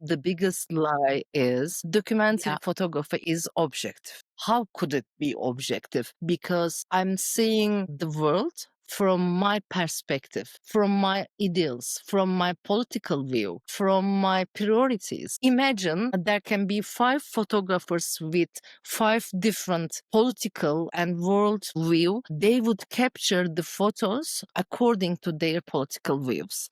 the biggest lie is documentary Yeah. photography is objective. How could it be objective? Because I'm seeing the world from my perspective, from my ideals, from my political view, from my priorities. Imagine there can be 5 photographers with 5 different political and world view. They would capture the photos according to their political views.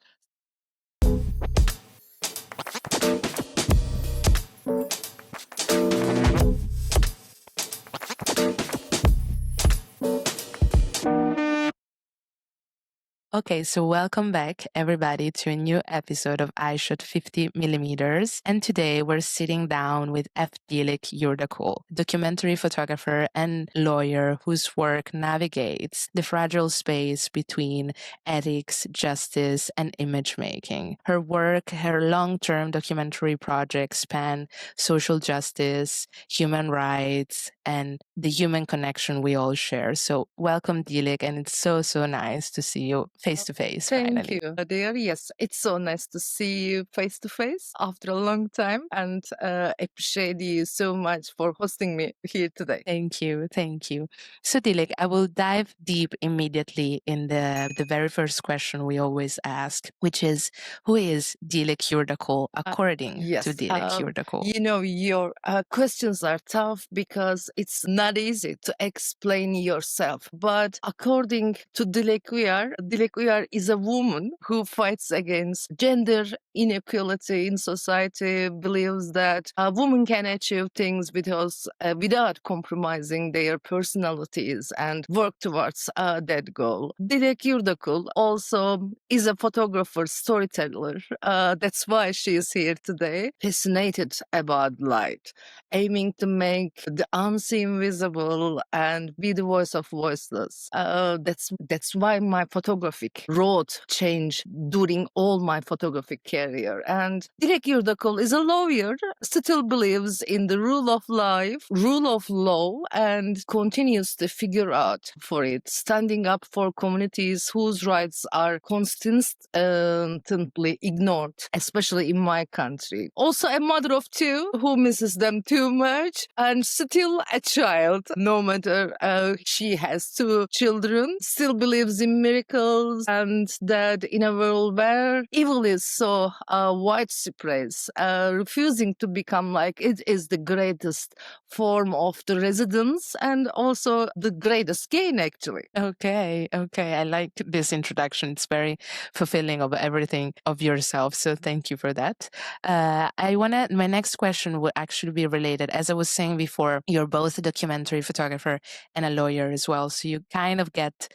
Okay, so welcome back, everybody, to a new episode of Eyeshot 50mm. And today we're sitting down with Dilek Yurdakul, documentary photographer and lawyer whose work navigates the fragile space between ethics, justice, and image making. Her work, her long-term documentary projects span social justice, human rights, and the human connection we all share. So welcome, Dilek, and it's so nice to see you face to face. Thank you, dear. Yes, it's so nice to see you face to face after a long time, and appreciate you so much for hosting me here today. Thank you. So Dilek, I will dive deep immediately in the very first question we always ask, which is, who is Dilek Yurdakul according to Dilek Yurdakul? You know, your questions are tough because it's not easy to explain yourself. But according to Dilek Uyar is a woman who fights against gender inequality in society, believes that a woman can achieve things without compromising their personalities and work towards that goal. Dilek Yurdakul also is a photographer, storyteller. That's why she is here today, fascinated about light, aiming to make the unseen visible and be the voice of voiceless. That's why my photographic road changed during all my photographic career. And Dilek Yurdakul is a lawyer, still believes in the rule of life, rule of law, and continues to figure out for it, standing up for communities whose rights are constantly ignored, especially in my country. Also a mother of 2 who misses them too much, and still a child, no matter she has 2 children, still believes in miracles, and that in a world where evil is so widespread, refusing to become like it is the greatest form of the residence and also the greatest gain, actually. Okay. I like this introduction. It's very fulfilling of everything of yourself. So thank you for that. My next question would actually be related. As I was saying before, you're both a documentary photographer and a lawyer as well. So you kind of get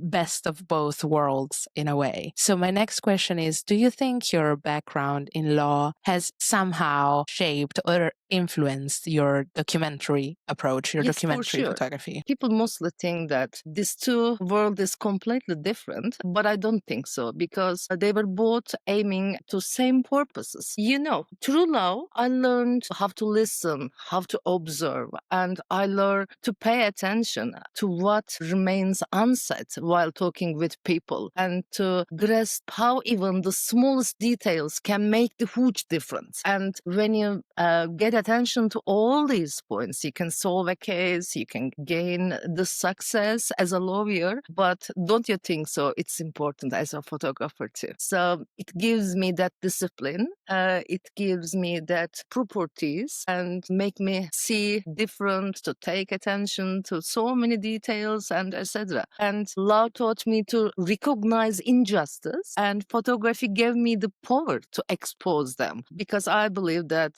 best of both worlds in a way. So my next question is, do you think your background in law has somehow shaped or influenced your documentary approach, your documentary photography? People mostly think that these 2 worlds is completely different, but I don't think so, because they were both aiming to same purposes. You know, through law, I learned how to listen, how to observe, and I learned to pay attention to what remains unsaid while talking with people, and to grasp how even the smallest details can make the huge difference. And when you get attention to all these points, you can solve a case, you can gain the success as a lawyer. But don't you think so? It's important as a photographer too. So it gives me that discipline, it gives me that properties, and make me see different, to take attention to so many details, and etc. And law taught me to recognize injustice, and photography gave me the power to expose them, because I believe that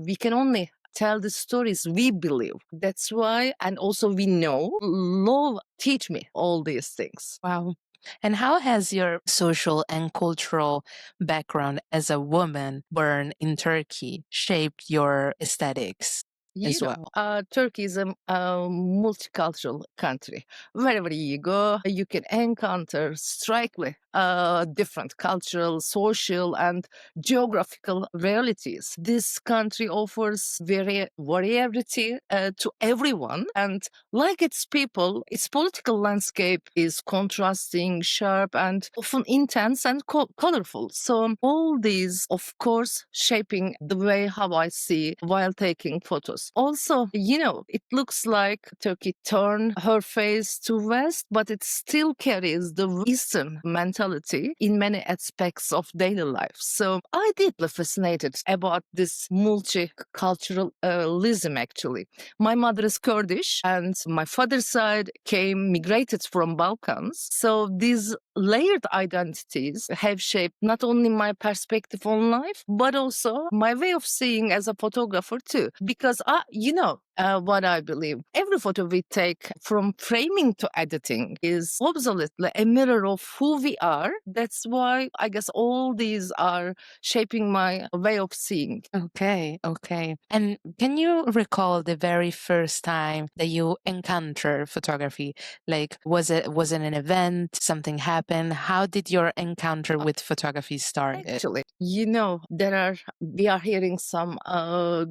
we can only tell the stories we believe. That's why, and also we know, law teach me all these things. Wow. And how has your social and cultural background as a woman born in Turkey shaped your aesthetics? Turkey is a multicultural country. Wherever you go, you can encounter strikingly different cultural, social, and geographical realities. This country offers variety to everyone, and like its people, its political landscape is contrasting, sharp, and often intense and colorful. So all these, of course, shaping the way how I see while taking photos. Also, it looks like Turkey turned her face to west, but it still carries the Eastern mentality in many aspects of daily life. So I deeply fascinated about this multiculturalism actually. My mother is Kurdish and my father's side migrated from Balkans. So these layered identities have shaped not only my perspective on life, but also my way of seeing as a photographer too. Because what I believe, every photo we take from framing to editing is absolutely a mirror of who we are. That's why I guess all these are shaping my way of seeing. Okay. And can you recall the very first time that you encountered photography? Like, was it an event? Something happened? How did your encounter with photography started? Actually, we are hearing some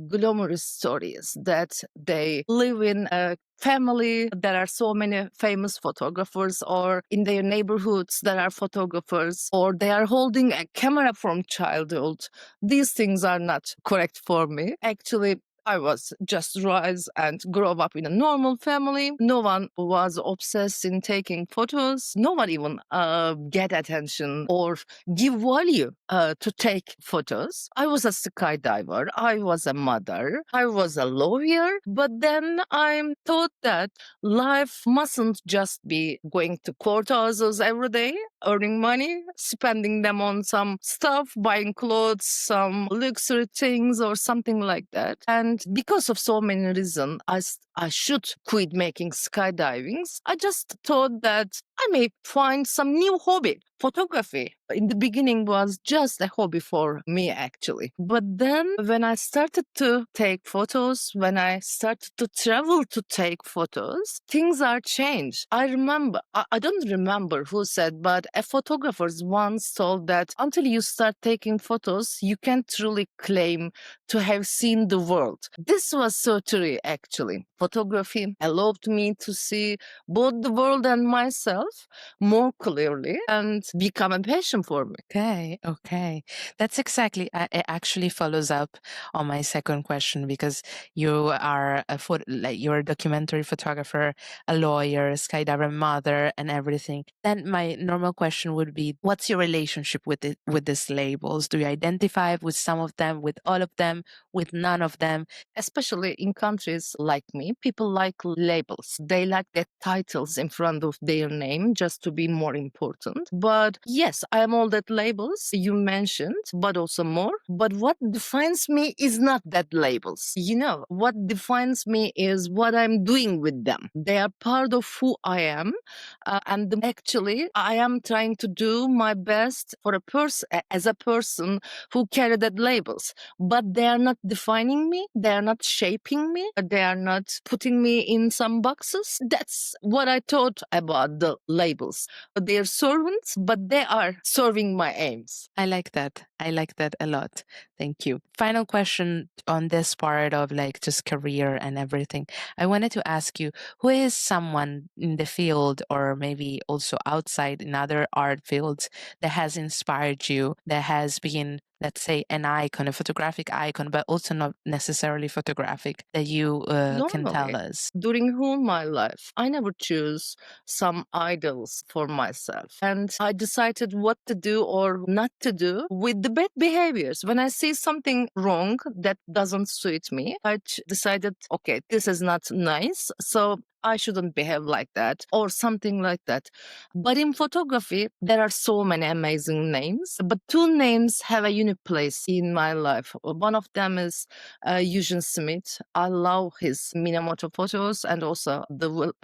glamorous stories that they live in a family. There are so many famous photographers, or in their neighborhoods there are photographers, or they are holding a camera from childhood. These things are not correct for me. Actually, I was just raised and grow up in a normal family. No one was obsessed in taking photos. No one even get attention or give value to take photos. I was a skydiver. I was a mother. I was a lawyer. But then I'm taught that life mustn't just be going to courthouses every day, earning money, spending them on some stuff, buying clothes, some luxury things or something like that. And because of so many reasons, I should quit making skydivings. I just thought that I may find some new hobby. Photography in the beginning was just a hobby for me, actually. But then when I started to take photos, when I started to travel to take photos, things are changed. I don't remember who said, but a photographer once told that until you start taking photos, you can't truly claim to have seen the world. This was so true, actually. Photography allowed me to see both the world and myself more clearly and become a passion for me. Okay. That's exactly, it actually follows up on my second question, because you are you're a documentary photographer, a lawyer, skydiver, mother, and everything. Then my normal question would be, what's your relationship with these labels? Do you identify with some of them, with all of them, with none of them? Especially in countries like me, people like labels. They like the titles in front of their name just to be more important. But yes, I am all that labels you mentioned, but also more. But what defines me is not that labels. What defines me is what I'm doing with them. They are part of who I am. And actually, I am trying to do my best for as a person who carry that labels. But they are not defining me. They are not shaping me. They are not putting me in some boxes. That's what I thought about the labels. They are servants, but they are serving my aims. I like that. I like that a lot. Thank you. Final question on this part of like just career and everything. I wanted to ask you, who is someone in the field or maybe also outside in other art fields that has inspired you, that has been, let's say, an icon, a photographic icon, but also not necessarily photographic, that you can tell Normally, us? during whole my life, I never choose some idols for myself. And I decided what to do or not to do with the bad behaviors. When I see something wrong that doesn't suit me, I decided, okay, this is not nice. So I shouldn't behave like that or something like that. But in photography, there are so many amazing names, but two names have a unique place in my life. One of them is Eugene Smith. I love his Minamoto photos and also the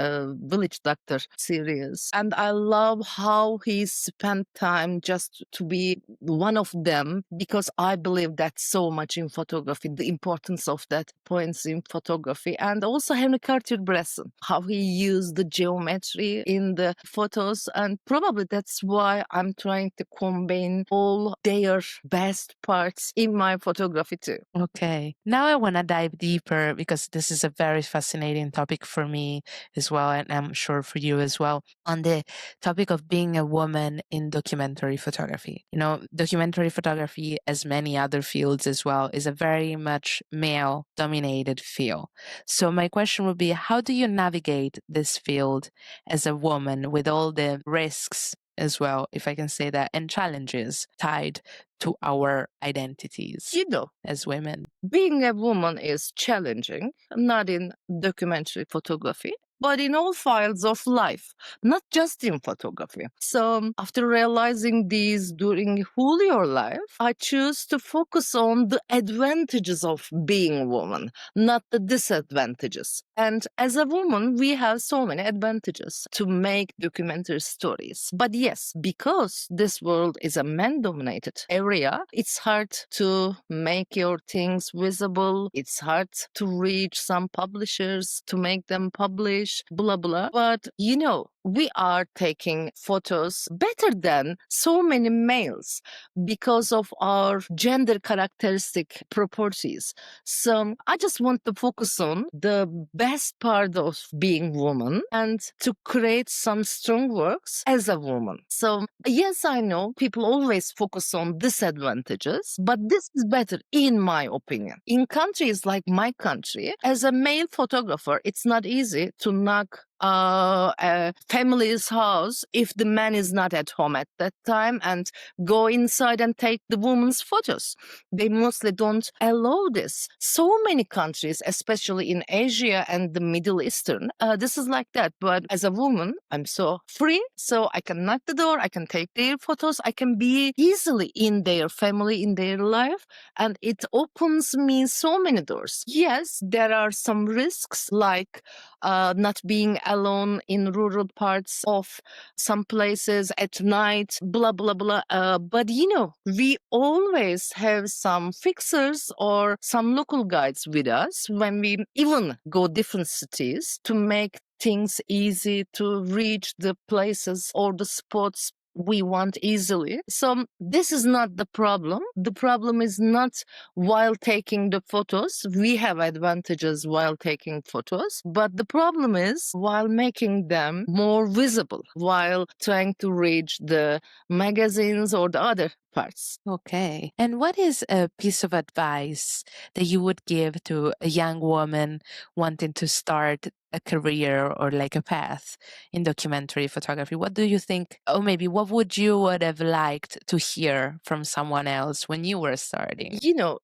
Village Doctor series. And I love how he spent time just to be one of them, because I believe that so much in photography, the importance of that points in photography. And also Henry Cartier-Bresson. how he used the geometry in the photos. And probably that's why I'm trying to combine all their best parts in my photography too. Okay. Now I want to dive deeper because this is a very fascinating topic for me as well, and I'm sure for you as well, on the topic of being a woman in documentary photography. You know, documentary photography, as many other fields as well, is a very much male dominated field. So my question would be, how do you navigate this field as a woman with all the risks as well, if I can say that, and challenges tied to our identities You know, as women? being a woman is challenging, not in documentary photography, but in all fields of life, not just in photography. So, after realizing these during whole your life, I choose to focus on the advantages of being a woman, not the disadvantages. And as a woman, we have so many advantages to make documentary stories. But yes, because this world is a man dominated area, it's hard to make your things visible. It's hard to reach some publishers to make them publish, blah, blah. But you know, we are taking photos better than so many males because of our gender characteristic properties. So I just want to focus on the best part of being woman and to create some strong works as a woman. So yes, I know people always focus on disadvantages, but this is better in my opinion. In countries like my country, as a male photographer, it's not easy to knock a family's house if the man is not at home at that time and go inside and take the woman's photos. They mostly don't allow this. So many countries, especially in Asia and the Middle Eastern, this is like that. But as a woman, I'm so free, so I can knock the door, I can take their photos, I can be easily in their family, in their life, and it opens me so many doors. Yes, there are some risks like not being alone in rural parts of some places at night, blah, blah, blah. But you know, we always have some fixers or some local guides with us when we even go different cities to make things easy to reach the places or the spots we want easily. So this is not the problem. The problem is not while taking the photos. We have advantages while taking photos, but the problem is while making them more visible, while trying to reach the magazines or the other parts. Okay. And what is a piece of advice that you would give to a young woman wanting to start a career or like a path in documentary photography? What do you think, or maybe what would have liked to hear from someone else when you were starting? You know,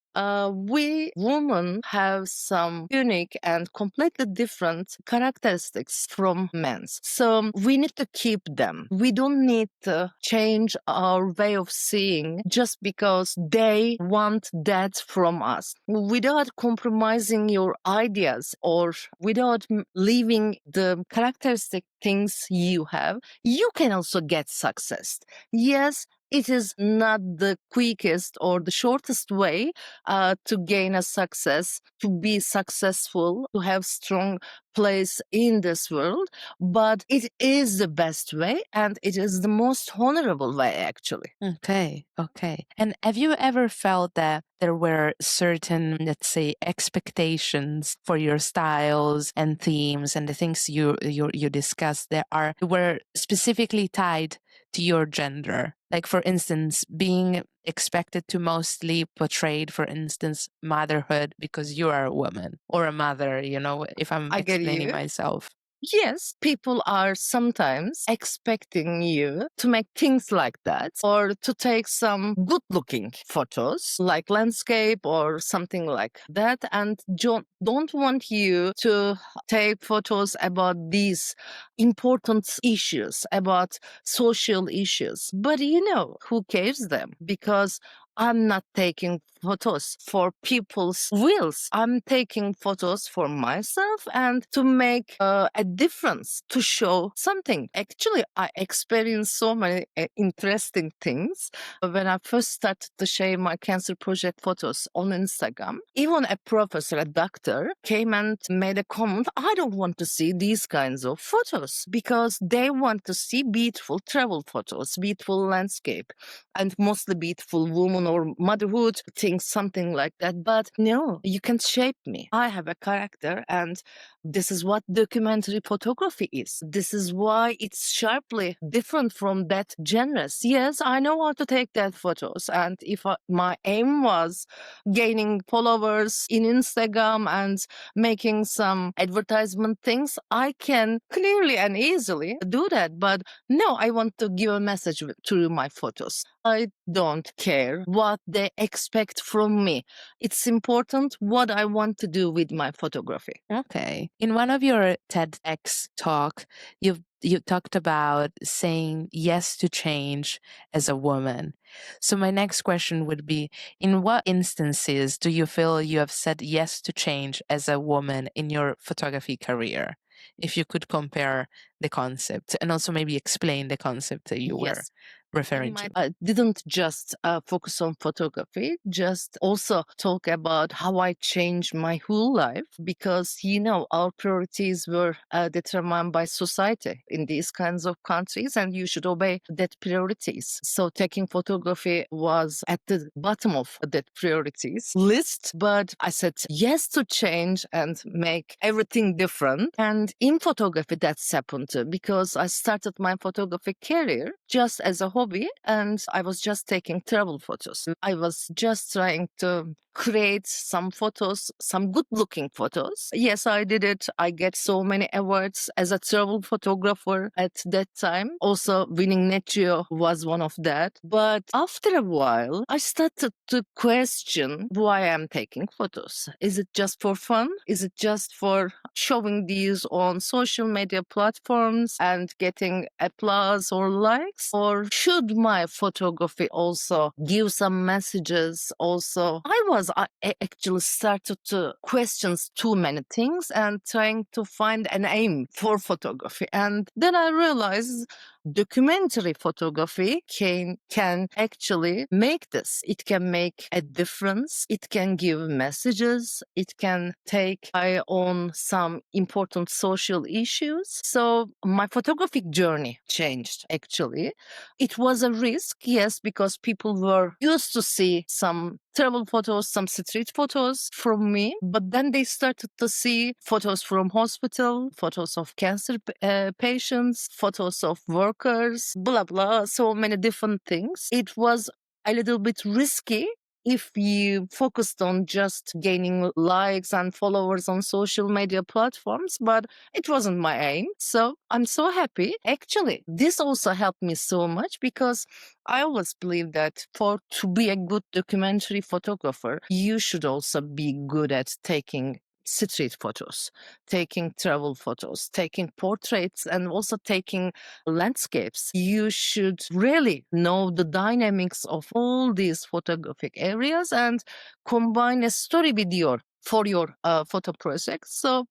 we women have some unique and completely different characteristics from men's. So we need to keep them. We don't need to change our way of seeing just because they want that from us. Without compromising your ideas or without leaving the characteristic things you have, you can also get success. Yes, it is not the quickest or the shortest way to gain a success, to be successful, to have strong place in this world, but it is the best way and it is the most honorable way actually. Okay, okay. And have you ever felt that there were certain, let's say, expectations for your styles and themes and the things you discussed that were specifically tied to your gender? Like, for instance, being expected to mostly portray, for instance, motherhood because you are a woman or a mother, you know, if I'm I get explaining you. myself. Yes, people are sometimes expecting you to make things like that or to take some good looking photos like landscape or something like that and don't want you to take photos about these important issues, about social issues. But you know, who cares them? Because I'm not taking photos for people's wills. I'm taking photos for myself and to make a difference, to show something. Actually, I experienced so many interesting things when I first started to share my cancer project photos on Instagram. Even a professor, a doctor, came and made a comment. I don't want to see these kinds of photos because they want to see beautiful travel photos, beautiful landscape, and mostly beautiful woman or motherhood things, something like that. But no, you can shape me. I have a character, and this is what documentary photography is. This is why it's sharply different from that genres. Yes, I know how to take that photos, and if my aim was gaining followers in Instagram and making some advertisement things, I can clearly and easily do that. But no, I want to give a message through my photos. I don't care what they expect from me. It's important what I want to do with my photography. Okay. In one of your TEDx talk, you talked about saying yes to change as a woman. So my next question would be, in what instances do you feel you have said yes to change as a woman in your photography career? If you could compare the concept and also maybe explain the concept that you were Yes. referring to. I didn't just focus on photography, just also talk about how I changed my whole life because, our priorities were determined by society in these kinds of countries and you should obey that priorities. So taking photography was at the bottom of that priorities list, but I said yes to change and make everything different. And in photography, that's happened too, because I started my photography career just as a hobby and I was just taking travel photos. I was just trying to create some photos, some good looking photos. Yes, I did it. I get so many awards as a travel photographer at that time. Also winning Net Geo was one of that. But after a while, I started to question why I'm taking photos. Is it just for fun? Is it just for showing these on social media platforms and getting applause or likes? Or should my photography also give some messages? Also, I actually started to question too many things and trying to find an aim for photography. And then I realized documentary photography can actually make this. It can make a difference. It can give messages. It can take eye on some important social issues. So my photographic journey changed actually. It was a risk, yes, because people were used to see some travel photos, some street photos from me, but then they started to see photos from hospital, photos of cancer patients, photos of workers, blah, blah, so many different things. It was a little bit risky if you focused on just gaining likes and followers on social media platforms, but it wasn't my aim. So I'm so happy. Actually, this also helped me so much because I always believe that to be a good documentary photographer, you should also be good at taking street photos, taking travel photos, taking portraits, and also taking landscapes. You should really know the dynamics of all these photographic areas and combine a story with your photo project. So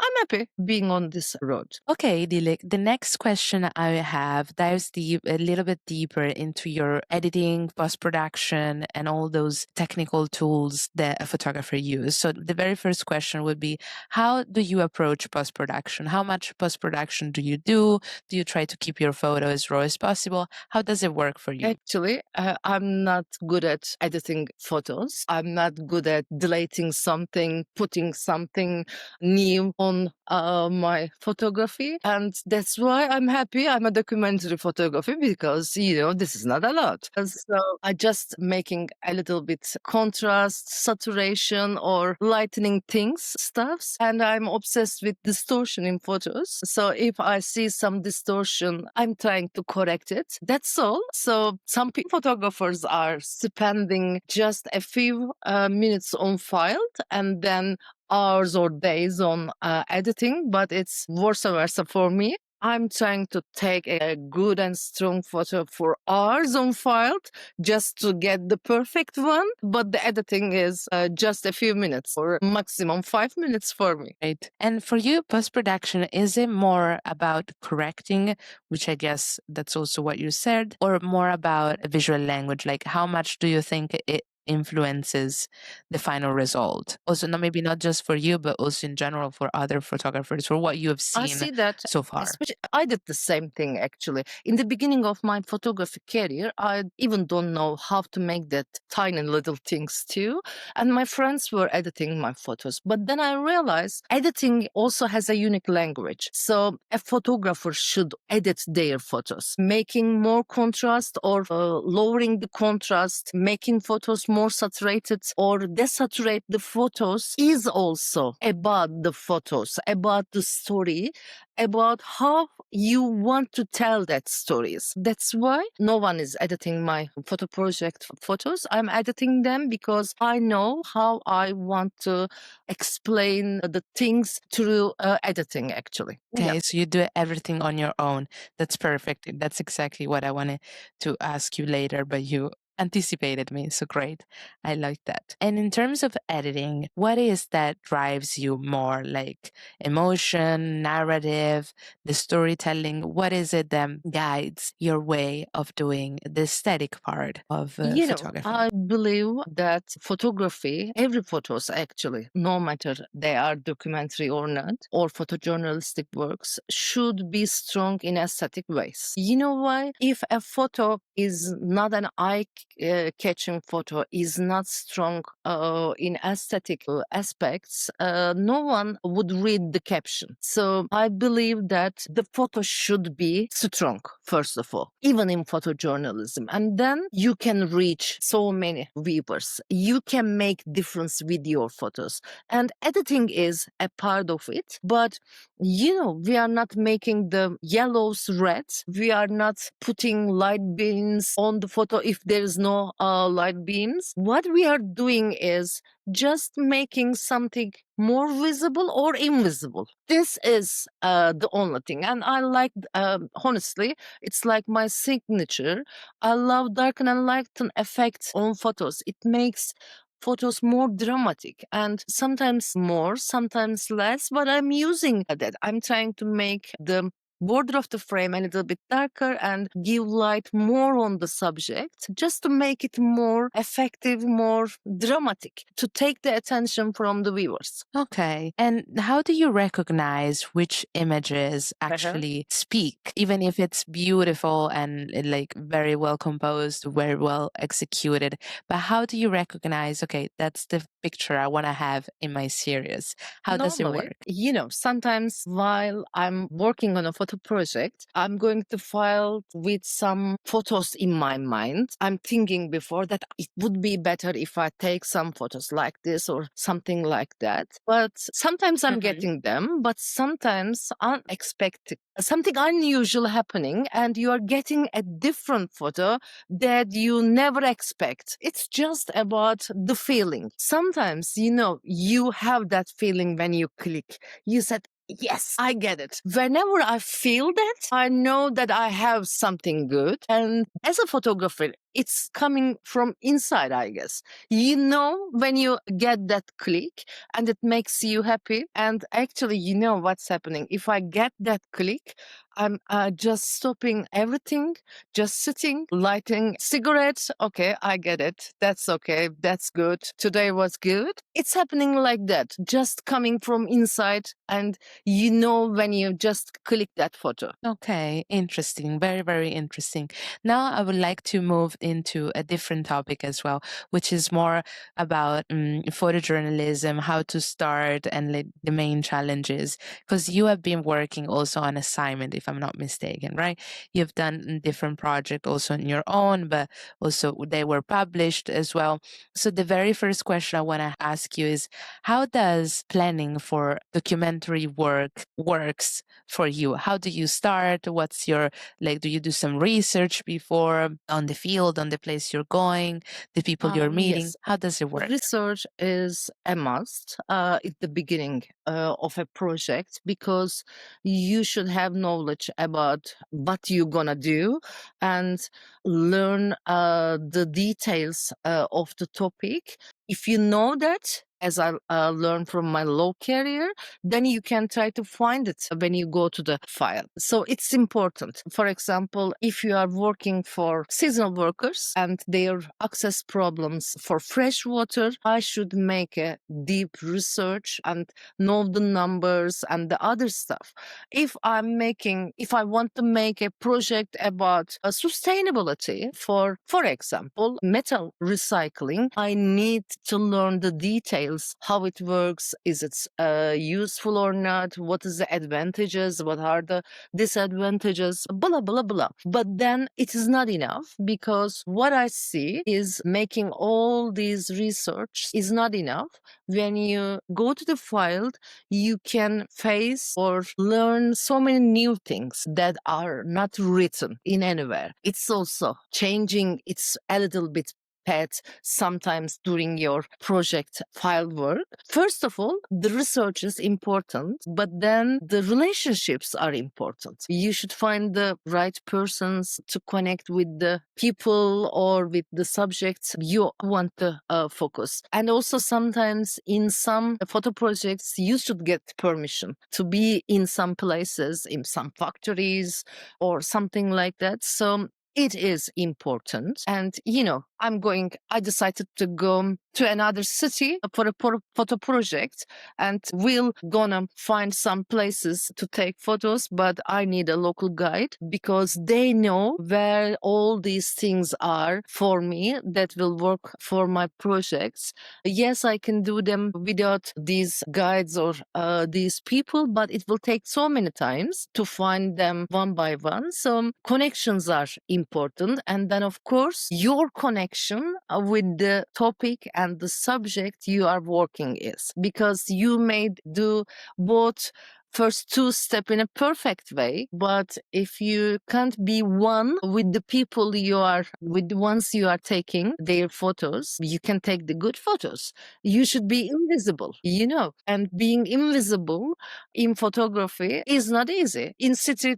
I'm happy being on this road. Okay, Dilek, the next question I have dives a little bit deeper into your editing, post-production, and all those technical tools that a photographer uses. So the very first question would be, how do you approach post-production? How much post-production do you do? Do you try to keep your photo as raw as possible? How does it work for you? Actually, I'm not good at editing photos. I'm not good at deleting something, putting something new on my photography. And that's why I'm happy I'm a documentary photography because, this is not a lot. And so I just making a little bit contrast, saturation or lightening things, stuffs. And I'm obsessed with distortion in photos. So if I see some distortion, I'm trying to correct it. That's all. So some photographers are spending just a few minutes on file and then hours or days on editing, but it's vice versa for me. I'm trying to take a good and strong photo for hours on file just to get the perfect one. But the editing is just a few minutes or maximum 5 minutes for me. Right. And for you, post production, is it more about correcting, which I guess that's also what you said, or more about visual language? Like, how much do you think it influences the final result? Also, maybe not just for you, but also in general for other photographers, for what you have I seen see that, so far. especially I did the same thing actually. In the beginning of my photography career, I even don't know how to make that tiny little things too. And my friends were editing my photos. But then I realized editing also has a unique language. So a photographer should edit their photos, making more contrast or lowering the contrast, making photos more saturated or desaturate the photos is also about the photos, about the story, about how you want to tell that stories. That's why no one is editing my photo project photos. I'm editing them because I know how I want to explain the things through editing actually. Yeah. Okay, so you do everything on your own. That's perfect. That's exactly what I wanted to ask you later, but you anticipated me. So great. I like that. And in terms of editing, what is that drives you more? Like emotion, narrative, the storytelling? What is it that guides your way of doing the aesthetic part of photography? I believe that photography, every photos actually, no matter they are documentary or not, or photojournalistic works, should be strong in aesthetic ways. You know why? If a photo is not an eye-catching photo, is not strong in aesthetic aspects, no one would read the caption. So I believe that the photo should be strong, first of all, even in photojournalism. And then you can reach so many viewers. You can make difference with your photos. And editing is a part of it. But we are not making the yellows red. We are not putting light beams on the photo if there is no light beams. What we are doing is just making something more visible or invisible. This is the only thing. And I like, honestly, it's like my signature. I love darken and lighten effects on photos. It makes photos more dramatic and sometimes more, sometimes less, but I'm using that. I'm trying to make the border of the frame a little bit darker and give light more on the subject just to make it more effective, more dramatic, to take the attention from the viewers. Okay. And how do you recognize which images Uh-huh. actually speak, even if it's beautiful and like very well composed, very well executed? But how do you recognize, okay, that's the picture I want to have in my series? How does it Normally, work? sometimes while I'm working on a photo project, I'm going to file with some photos in my mind. I'm thinking before that it would be better if I take some photos like this or something like that. But sometimes I'm getting them, but sometimes unexpected. Something unusual happening, and you are getting a different photo that you never expect. It's just about the feeling. Sometimes, you have that feeling when you click. You said, yes, I get it. Whenever I feel that, I know that I have something good. And as a photographer, it's coming from inside, I guess. You know, when you get that click and it makes you happy. And actually, you know what's happening. If I get that click, I'm just stopping everything, just sitting, lighting cigarettes. Okay, I get it. That's okay. That's good. Today was good. It's happening like that, just coming from inside. And when you just click that photo. Okay, interesting. Very, very interesting. Now I would like to move into a different topic as well, which is more about photojournalism, how to start, and like, the main challenges. Because you have been working also on assignment, if I'm not mistaken, right? You've done different projects also on your own, but also they were published as well. So the very first question I want to ask you is, how does planning for documentary work works for you? How do you start? What's your, like, do you do some research before on the field? field, on the place you're going, the people you're meeting? Yes. How does it work? Research is a must at the beginning of a project, because you should have knowledge about what you're gonna do and learn the details of the topic. If you know that, as I learned from my law career, then you can try to find it when you go to the file. So it's important. For example, if you are working for seasonal workers and their access problems for fresh water, I should make a deep research and know the numbers and the other stuff. If I want to make a project about sustainability for example, metal recycling, I need to learn the details, how it works, is it useful or not, what is the advantages, what are the disadvantages, blah, blah, blah. But then it is not enough, because what I see is making all these research is not enough. When you go to the field, you can face or learn so many new things that are not written in anywhere. It's also changing, it's a little bit path sometimes during your project file work. First of all, the research is important, but then the relationships are important. You should find the right persons to connect with the people or with the subjects you want to focus. And also sometimes in some photo projects, you should get permission to be in some places, in some factories or something like that. So it is important. And, I decided to go to another city for a photo project, and we'll gonna find some places to take photos, but I need a local guide because they know where all these things are for me that will work for my projects. Yes, I can do them without these guides or these people, but it will take so many times to find them one by one. So connections are important. And then, of course, your connection with the topic and the subject you are working is, because you may do both first two step in a perfect way, but if you can't be one with the people with the ones you are taking their photos, you can take the good photos. You should be invisible, and being invisible in photography is not easy.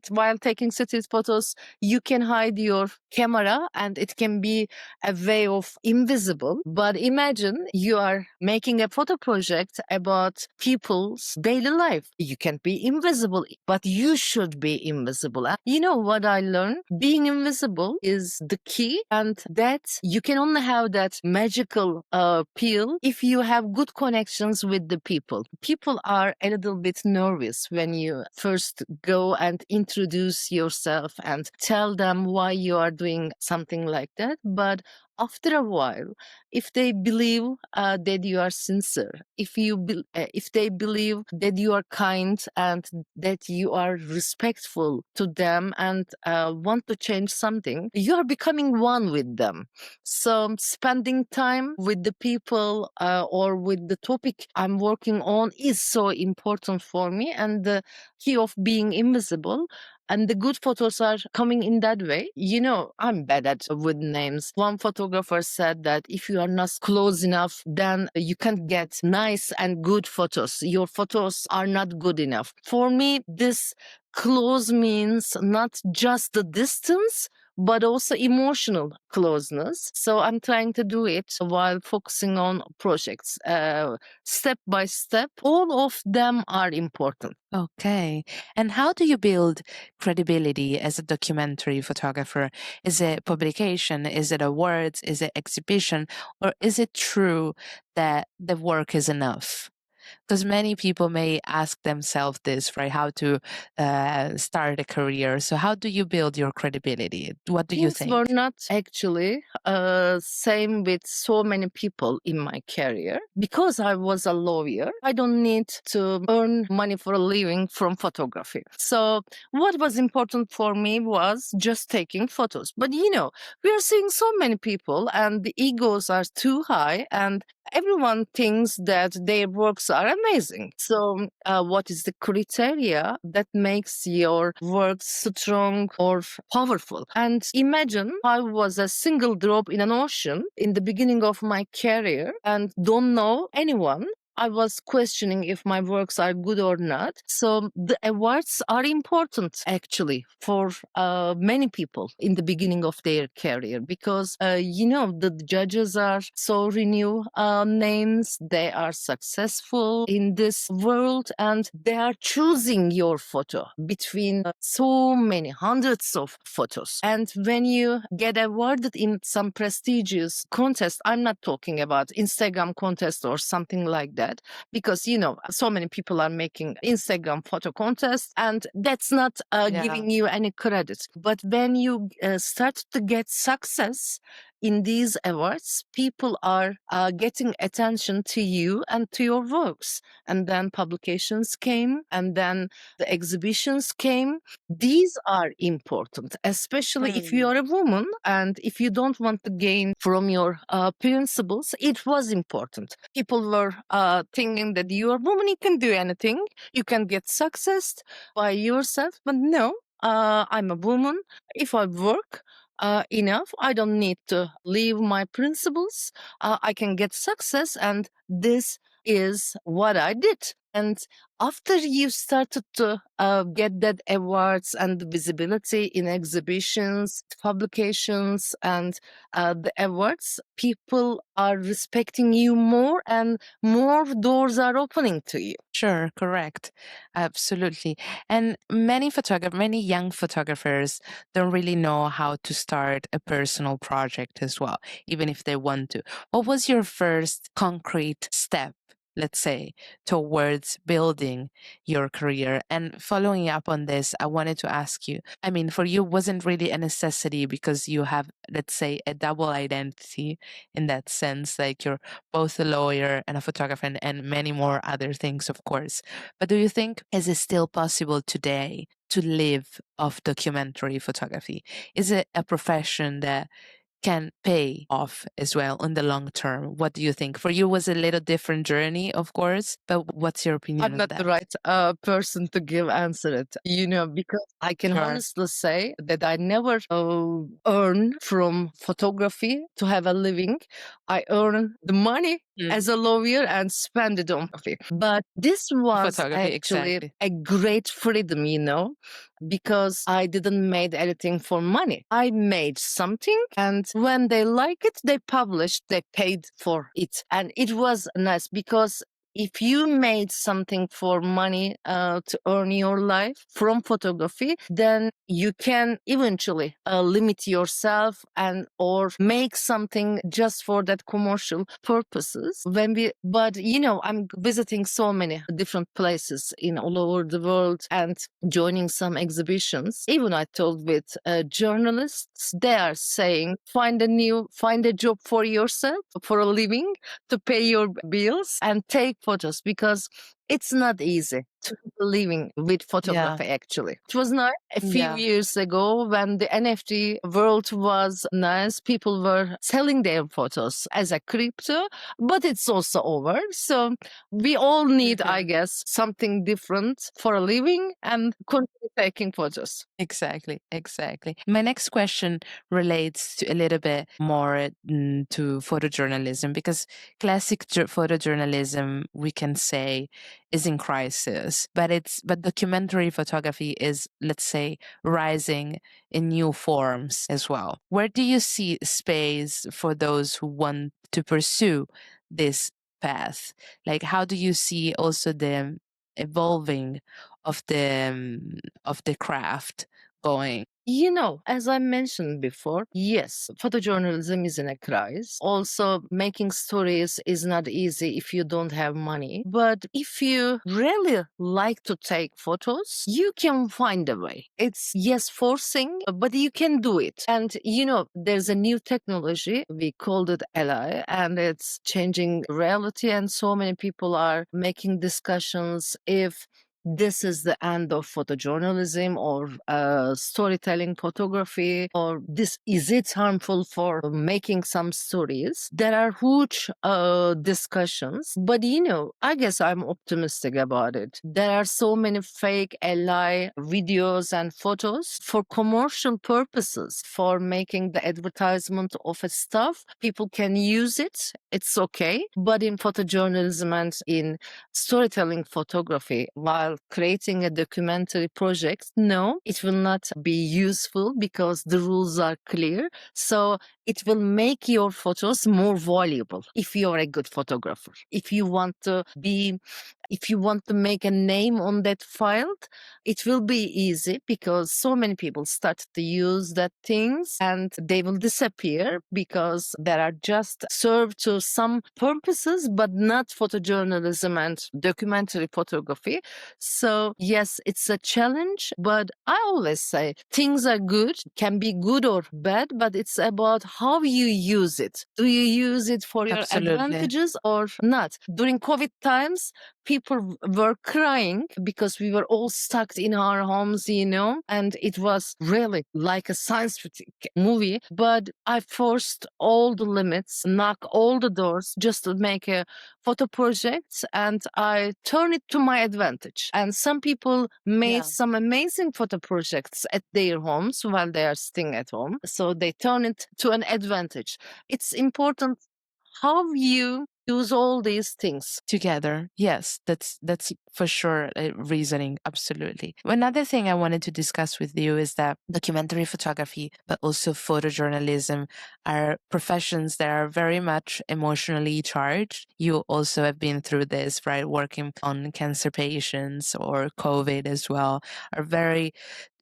While taking city photos, you can hide your camera and it can be a way of invisible. But imagine you are making a photo project about people's daily life. You can be invisible, but you should be invisible. And you know what I learned? Being invisible is the key, and that you can only have that magical peel if you have good connections with the people. People are a little bit nervous when you first go and introduce yourself and tell them why you are doing something like that. But after a while, if they believe that you are sincere, if they believe that you are kind and that you are respectful to them and want to change something, you are becoming one with them. So spending time with the people or with the topic I'm working on is so important for me. And the key of being invisible and the good photos are coming in that way. I'm bad at with names. One photographer said that if you are not close enough, then you can't get nice and good photos. Your photos are not good enough. For me, this close means not just the distance, but also emotional closeness. So I'm trying to do it while focusing on projects, step by step. All of them are important. Okay. And how do you build credibility as a documentary photographer? Is it publication? Is it awards? Is it exhibition? Or is it true that the work is enough? Because many people may ask themselves this, right? How to start a career. So how do you build your credibility? What do you Things were think? not actually same with so many people in my career. Because I was a lawyer, I don't need to earn money for a living from photography. So what was important for me was just taking photos. But we are seeing so many people and the egos are too high and everyone thinks that their works are amazing. So, what is the criteria that makes your work strong or powerful? And imagine I was a single drop in an ocean in the beginning of my career and don't know anyone. I was questioning if my works are good or not. So the awards are important actually for many people in the beginning of their career because the judges are so renew names. They are successful in this world and they are choosing your photo between so many hundreds of photos. And when you get awarded in some prestigious contest, I'm not talking about Instagram contest or something like that because so many people are making Instagram photo contests and that's not giving you any credit. But when you start to get success in these awards, people are getting attention to you and to your works. And then publications came and then the exhibitions came. These are important, especially if you are a woman and if you don't want to gain from your principles. It was important. People were thinking that you are a woman, you can do anything, you can get success by yourself. But no, I'm a woman. If I work enough, I don't need to leave my principles. I can get success, and this is what I did. And after you started to get that awards and visibility in exhibitions, publications, and the awards, people are respecting you more and more doors are opening to you. Sure, correct. Absolutely. And many young photographers don't really know how to start a personal project as well, even if they want to. What was your first concrete step, let's say, towards building your career? And following up on this, I wanted to ask you, I mean, for you, wasn't really a necessity because you have, let's say, a double identity in that sense, like you're both a lawyer and a photographer and many more other things, of course. But do you think is it still possible today to live off documentary photography? Is it a profession that can pay off as well in the long term? What do you think? For you, was a little different journey, of course, but what's your opinion I'm on not the that? right person to give answer it, because I can Sure. honestly say that I never earn from photography to have a living. I earn the money as a lawyer and spend it on photography. But this was Photography, actually exactly. a great freedom, because I didn't made anything for money. I made something and when they like it, they published, they paid for it. And it was nice because if you made something for money to earn your life from photography, then you can eventually limit yourself and or make something just for that commercial purposes. But I'm visiting so many different places in all over the world and joining some exhibitions. Even I talked with journalists, they are saying find a job for yourself for a living to pay your bills and take photos because it's not easy to make a living with photography actually. It was not a few years ago when the NFT world was nice. People were selling their photos as a crypto, but it's also over. So we all need, I guess, something different for a living and continue taking photos. Exactly, exactly. My next question relates to a little bit more to photojournalism because classic photojournalism, we can say, is in crisis, but documentary photography is, let's say, rising in new forms as well. Where do you see space for those who want to pursue this path? Like, how do you see also the evolving of the craft going? As I mentioned before, yes, photojournalism is in a crisis. Also, making stories is not easy if you don't have money. But if you really like to take photos, you can find a way. It's, yes, forcing, but you can do it. And, there's a new technology. We called it AI, and it's changing reality. And so many people are making discussions if this is the end of photojournalism or storytelling photography, or this is it harmful for making some stories. There are huge discussions, but I guess I'm optimistic about it. There are so many fake ally videos and photos for commercial purposes, for making the advertisement of a stuff. People can use it, it's okay, but in photojournalism and in storytelling photography, while creating a documentary project, no, it will not be useful because the rules are clear. So it will make your photos more valuable if you're a good photographer. If you want to make a name on that field, it will be easy because so many people start to use that things and they will disappear because they are just served to some purposes, but not photojournalism and documentary photography. So yes, it's a challenge, but I always say things are good, can be good or bad, but it's about how you use it. Do you use it for your Absolutely. advantages or not? During COVID times, people were crying because we were all stuck in our homes, and it was really like a science fiction movie. But I forced all the limits, knock all the doors just to make a photo project, and I turned it to my advantage. And some people made Yeah. some amazing photo projects at their homes while they are staying at home. So they turn it to an advantage. It's important how you use all these things Together, yes, that's for sure reasoning. Absolutely. Another thing I wanted to discuss with you is that documentary photography, but also photojournalism, are professions that are very much emotionally charged. You also have been through this, right? Working on cancer patients or COVID as well, are very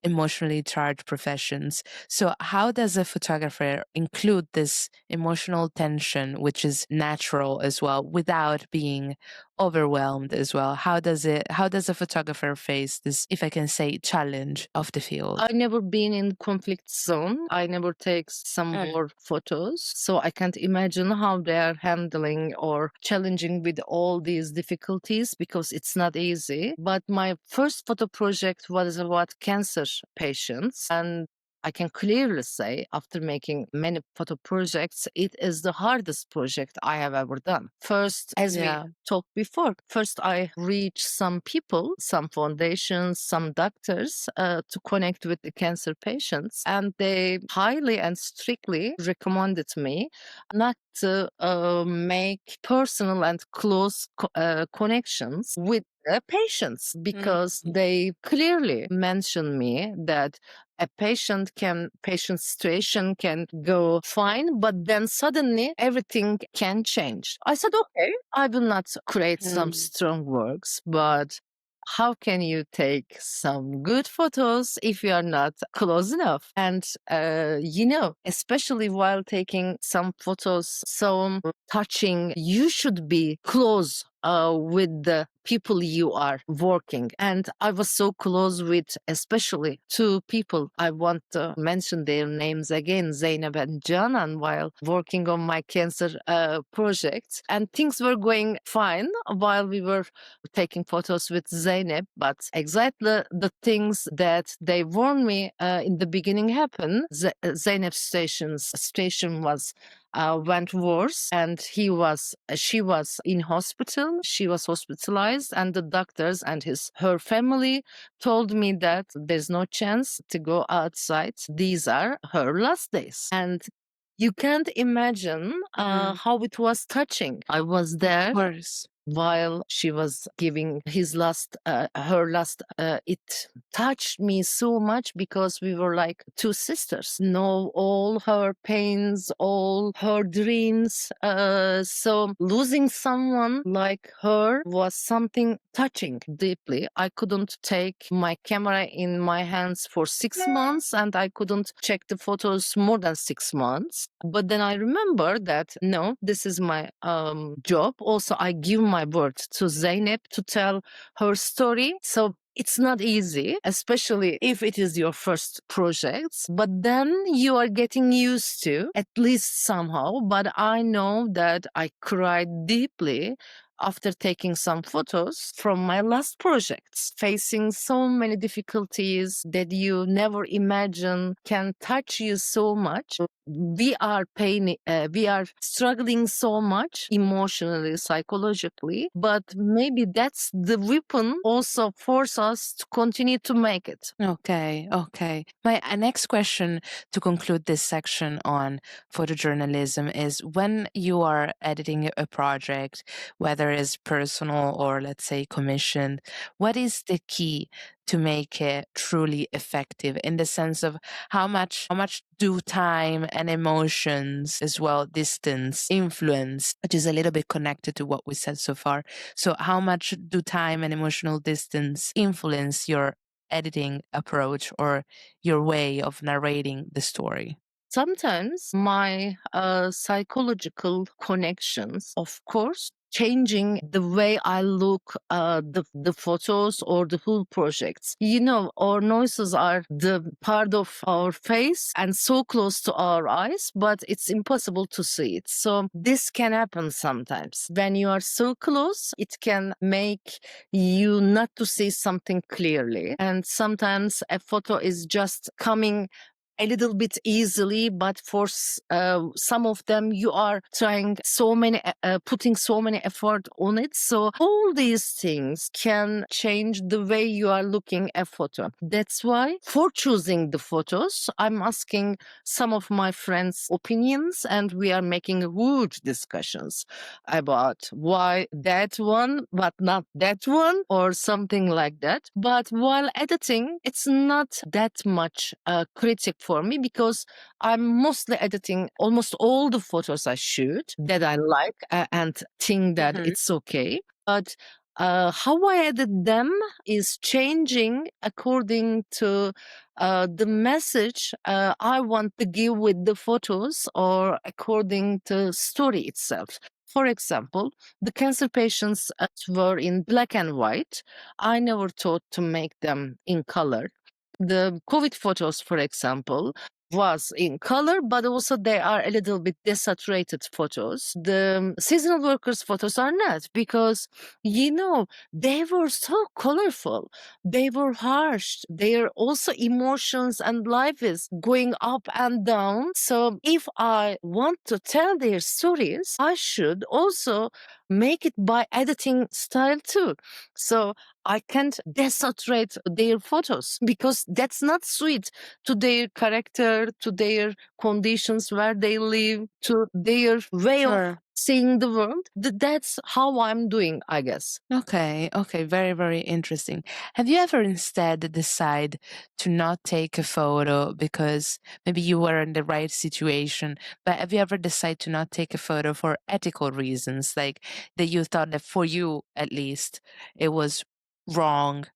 emotionally charged professions. So how does a photographer include this emotional tension, which is natural as well, without being overwhelmed as well? How does a photographer face this, if I can say, challenge of the field? I never been in conflict zone. I never take some Mm. war photos. So I can't imagine how they are handling or challenging with all these difficulties because it's not easy. But my first photo project was about cancer patients. And I can clearly say, after making many photo projects, it is the hardest project I have ever done. First, as Yeah. we talked before, first I reached some people, some foundations, some doctors to connect with the cancer patients, and they highly and strictly recommended me not to make personal and close connections with patients because Mhm. they clearly mentioned me that a patient situation can go fine, but then suddenly everything can change. I said, okay, I will not create some Mm. strong works, but how can you take some good photos if you are not close enough? And, especially while taking some photos so touching, you should be close with the people you are working. And I was so close with especially two people. I want to mention their names again, Zainab and Canan, while working on my cancer project. And things were going fine while we were taking photos with Zainab, but exactly the things that they warned me in the beginning happened. Zainab's station was went worse, and she was in hospital. She was hospitalized, and the doctors and her family told me that there's no chance to go outside. These are her last days, and you can't imagine Mm. how it was touching. I was there Of course. while she was giving her last it touched me so much because we were like two sisters, know all her pains, all her dreams, so losing someone like her was something touching deeply. I couldn't take my camera in my hands for 6 months, and I couldn't check the photos more than 6 months. But then I remember that no, this is my job. Also, I give my word to Zainab to tell her story. So it's not easy, especially if it is your first project, but then you are getting used to, at least somehow. But I know that I cried deeply after taking some photos from my last projects, facing so many difficulties that you never imagine can touch you so much. We are struggling so much emotionally, psychologically, but maybe that's the weapon also force us to continue to make it. Okay, okay. My next question to conclude this section on photojournalism is when you are editing a project, whether it's personal or let's say commissioned, what is the key to make it truly effective in the sense of how much do time and emotions as well distance influence, which is a little bit connected to what we said so far. So how much do time and emotional distance influence your editing approach or your way of narrating the story? Sometimes my psychological connections, of course, changing the way I look the photos or the whole projects. You know, our noises are the part of our face and so close to our eyes, but it's impossible to see it. So this can happen sometimes. When you are so close, it can make you not to see something clearly. And sometimes a photo is just coming a little bit easily, but for some of them, you are trying so many, putting so many effort on it. So all these things can change the way you are looking at photo. That's why for choosing the photos, I'm asking some of my friends' opinions, and we are making huge discussions about why that one, but not that one, or something like that. But while editing, it's not that much critic for me because I'm mostly editing almost all the photos I shoot that I like and think that Mhm. it's okay. But how I edit them is changing according to the message I want to give with the photos or according to story itself. For example, the cancer patients were in black and white. I never thought to make them in color. The COVID photos, for example, was in color, but also they are a little bit desaturated photos. The seasonal workers photos are not because, you know, they were so colorful. They were harsh. Their also emotions and life is going up and down. So if I want to tell their stories, I should also make it by editing style too. So I can't desaturate their photos because that's not sweet to their character, to their conditions where they live, to their way of Sure. seeing the world. That's how I'm doing, I guess. Okay, okay, very, very interesting. Have you ever instead decide to not take a photo because maybe you were in the right situation, but have you ever decided to not take a photo for ethical reasons, like that you thought that for you at least it was wrong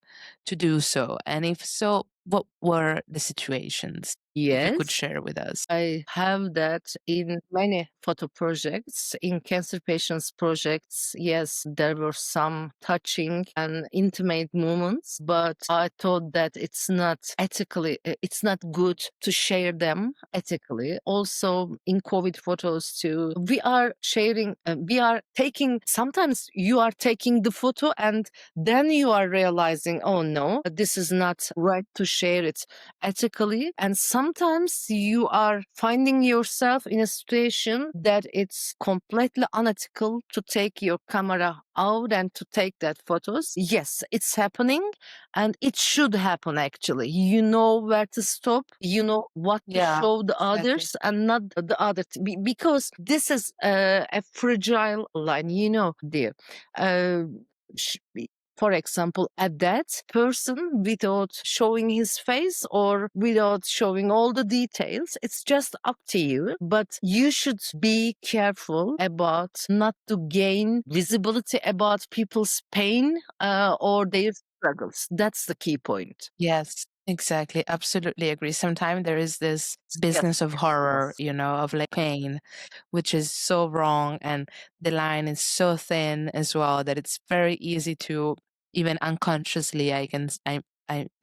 to do so? And if so, what were the situations? If you could Yes. share with us. I have that in many photo projects, in cancer patients projects. Yes, there were some touching and intimate moments, but I thought that it's not ethically, it's not good to share them ethically. Also in COVID photos too, we are sharing, we are taking, sometimes you are taking the photo and then you are realizing, oh no, this is not right to share it ethically. And sometimes you are finding yourself in a situation that it's completely unethical to take your camera out and to take that photos. Yes, it's happening and it should happen actually. You know where to stop, you know what to Yeah, show the exactly. others and not the other. Because this is a fragile line, you know, dear. Uh, sh- for example, at that person without showing his face or without showing all the details. It's just up to you, but you should be careful about not to gain visibility about people's pain or their struggles. That's the key point. Yes, exactly. Absolutely agree. Sometimes there is this business Yes, of yes, horror, yes. of like pain, which is so wrong. And the line is so thin as well that it's very easy to even unconsciously, I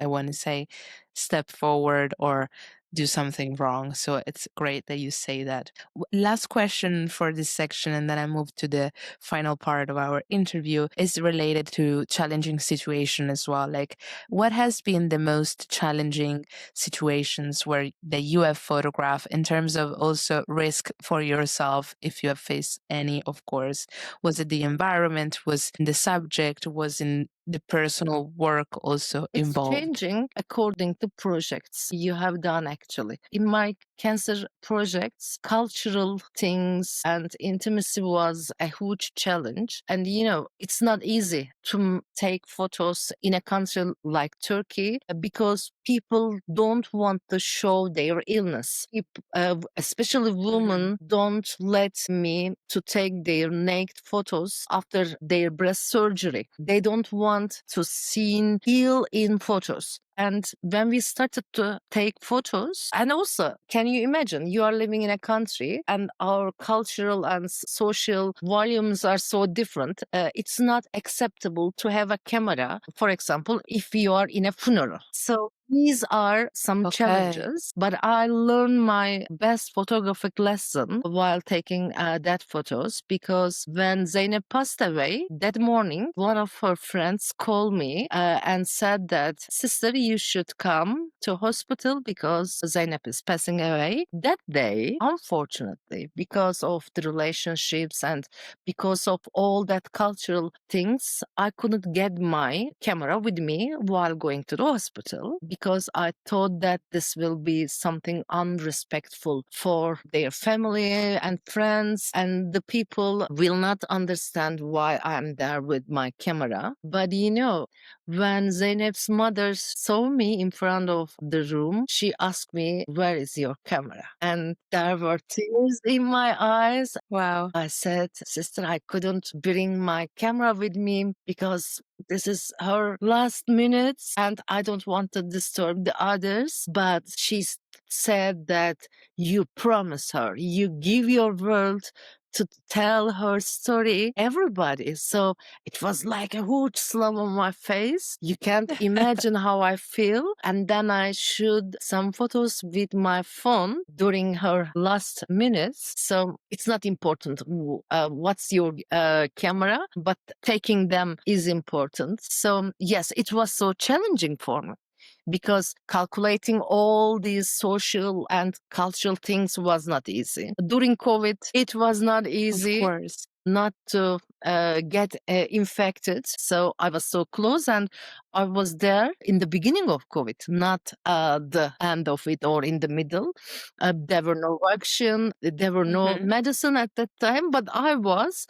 want to say, step forward or do something wrong. So it's great that you say that. Last question for this section, and then I move to the final part of our interview, is related to challenging situation as well. Like, what has been the most challenging situations where that you have photographed in terms of also risk for yourself, if you have faced any, of course? Was it the environment? Was the subject? Was in the personal work also It's involved? changing according to projects you have done actually. In my cancer projects, cultural things and intimacy was a huge challenge. And it's not easy to take photos in a country like Turkey because people don't want to show their illness. Especially women don't let me to take their naked photos after their breast surgery. They don't want to seen ill in photos. And when we started to take photos, and also, can you imagine you are living in a country and our cultural and social volumes are so different? It's not acceptable to have a camera, for example, if you are in a funeral. So these are some Okay. challenges, but I learned my best photographic lesson while taking that photos because when Zainab passed away that morning, one of her friends called me and said that, sister, you should come to hospital because Zainab is passing away. That day, unfortunately, because of the relationships and because of all that cultural things, I couldn't get my camera with me while going to the hospital because I thought that this will be something unrespectful for their family and friends, and the people will not understand why I'm there with my camera. But when Zainab's mother saw me in front of the room, she asked me, where is your camera? And there were tears in my eyes. Wow. I said, sister, I couldn't bring my camera with me because this is her last minutes and I don't want to disturb the others. But she said that you promise her, you give your word to tell her story, everybody. So it was like a huge slap on my face. You can't imagine how I feel. And then I shoot some photos with my phone during her last minutes. So it's not important what's your camera, but taking them is important. So yes, it was so challenging for me because calculating all these social and cultural things was not easy. During COVID, it was not Of easy course. not to get infected. So I was so close and I was there in the beginning of COVID, not the end of it or in the middle. There were no vaccine, there were no Mhm. medicine at that time, but I was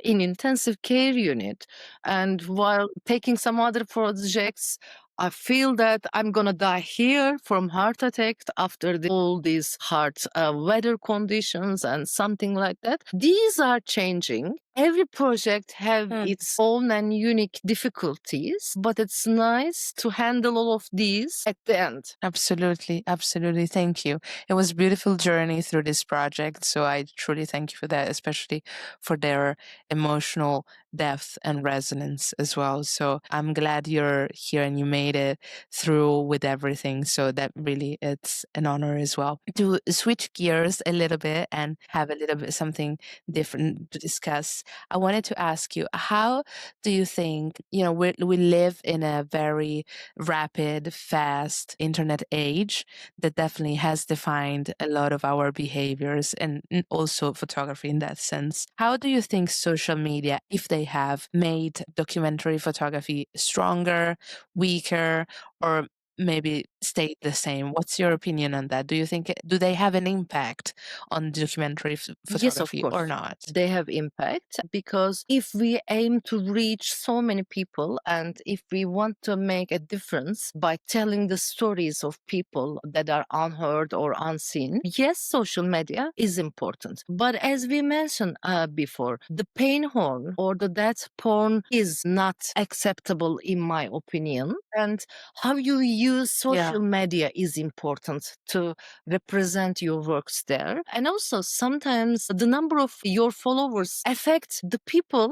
in intensive care unit. And while taking some other projects, I feel that I'm gonna die here from heart attack after all these hard weather conditions and something like that. These are changing. Every project have Mm. its own and unique difficulties, but it's nice to handle all of these at the end. Absolutely, absolutely. Thank you. It was a beautiful journey through this project. So I truly thank you for that, especially for their emotional depth and resonance as well. So I'm glad you're here and you made it through with everything. So that really it's an honor as well. To switch gears a little bit and have a little bit something different to discuss, I wanted to ask you, how do you think, we live in a very rapid, fast internet age that definitely has defined a lot of our behaviors and also photography in that sense. How do you think social media, if they have made documentary photography stronger, weaker, or maybe stayed the same? What's your opinion on that? Do you think do they have an impact on documentary Yes, of photography or course. not? They have impact because if we aim to reach so many people and if we want to make a difference by telling the stories of people that are unheard or unseen, yes, social media is important. But as we mentioned before, the pain horn or the death porn is not acceptable in my opinion. And how you use Yeah. social media is important to represent your works there. And also sometimes the number of your followers affect the people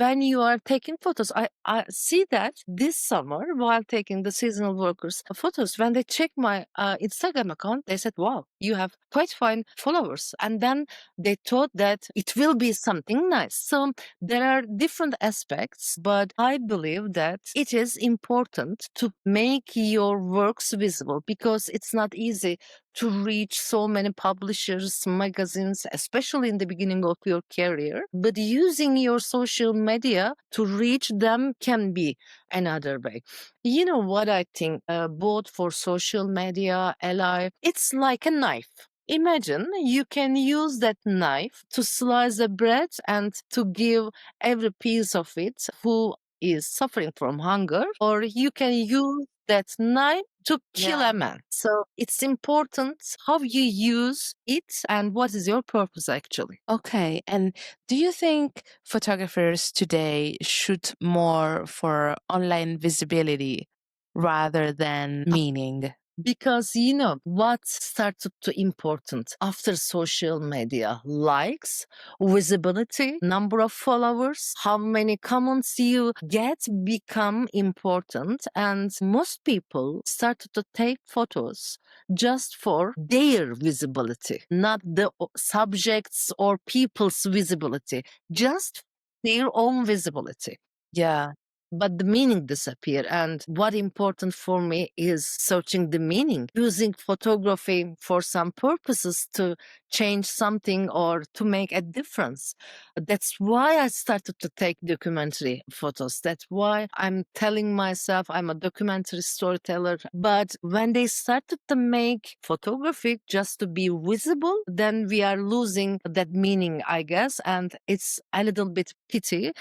when you are taking photos. I see that this summer while taking the seasonal workers photos, when they check my Instagram account, they said, wow, you have quite fine followers. And then they thought that it will be something nice. So there are different aspects, but I believe that it is important to make your works visible because it's not easy to reach so many publishers, magazines, especially in the beginning of your career. But using your social media to reach them can be another way. You know what I think, both for social media, ally, it's like a knife. Imagine you can use that knife to slice the bread and to give every piece of it who is suffering from hunger, or you can use that knife to kill Yeah. a man. So it's important how you use it and what is your purpose actually. Okay. And do you think photographers today shoot more for online visibility rather than meaning? Because you know what started to important after social media: likes, visibility, number of followers, how many comments you get become important, and most people started to take photos just for their visibility, not the subjects or people's visibility, just their own visibility, Yeah, but the meaning disappear. And what important for me is searching the meaning, using photography for some purposes to change something or to make a difference. That's why I started to take documentary photos. That's why I'm telling myself I'm a documentary storyteller. But when they started to make photography just to be visible, then we are losing that meaning, I guess. And it's a little bit pity,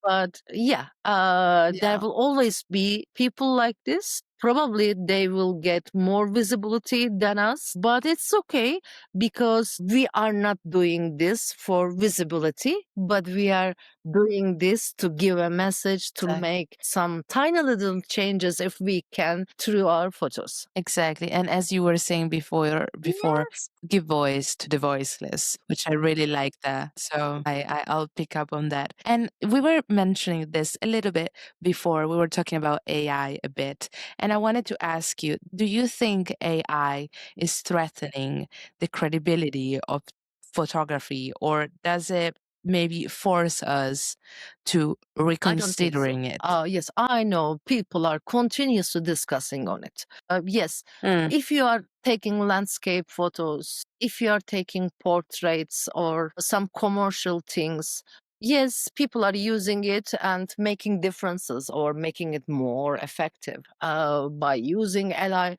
but yeah, there yeah, will always be people like this. Probably they will get more visibility than us, but it's okay because we are not doing this for visibility, but we are doing this to give a message, to exactly. make some tiny little changes if we can through our photos. Exactly. And as you were saying before, Yes. give voice to the voiceless, which I really like that. So I'll pick up on that. And we were mentioning this a little bit before. We were talking about AI a bit. And I wanted to ask you, do you think AI is threatening the credibility of photography, or does it maybe force us to I don't think so. reconsidering it? Yes, I know people are continuously discussing on it. Yes, Mm, if you are taking landscape photos, if you are taking portraits or some commercial things, yes, people are using it and making differences or making it more effective by using AI.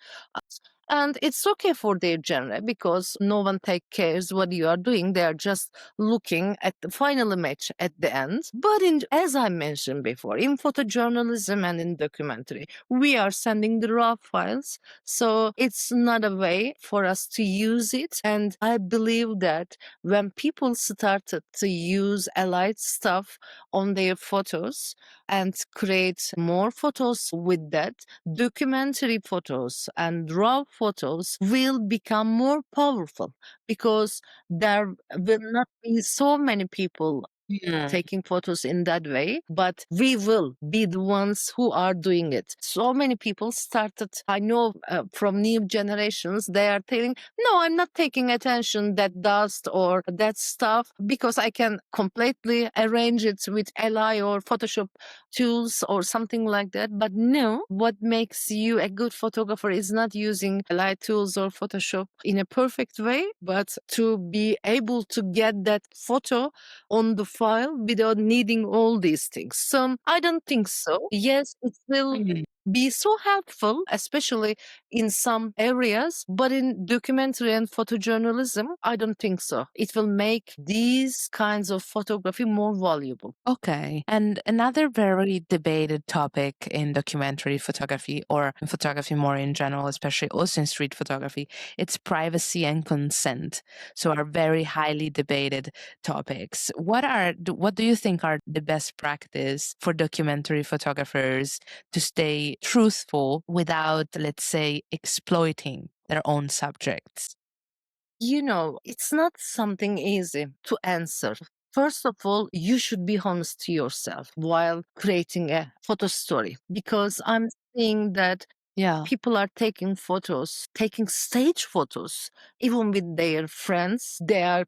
And it's okay for their genre because no one take cares what you are doing. They are just looking at the final image at the end. But as I mentioned before, in photojournalism and in documentary, we are sending the raw files. So it's not a way for us to use it. And I believe that when people started to use allied stuff on their photos and create more photos with that, documentary photos and raw photos will become more powerful because there will not be so many people mm, taking photos in that way, but we will be the ones who are doing it. So many people started, I know from new generations, they are telling, no, I'm not taking attention that dust or that stuff because I can completely arrange it with LI or Photoshop tools or something like that. But no, what makes you a good photographer is not using LI tools or Photoshop in a perfect way, but to be able to get that photo on the file without needing all these things. So I don't think so. Yes, it will mm. be so helpful, especially in some areas, but in documentary and photojournalism, I don't think so. It will make these kinds of photography more valuable. Okay. And another very debated topic in documentary photography or in photography more in general, especially also in street photography, it's privacy and consent. So are very highly debated topics. What do you think are the best practice for documentary photographers to stay truthful without, let's say, exploiting their own subjects? It's not something easy to answer. First of all, you should be honest to yourself while creating a photo story because I'm seeing that Yeah, people are taking photos, taking stage photos, even with their friends. They are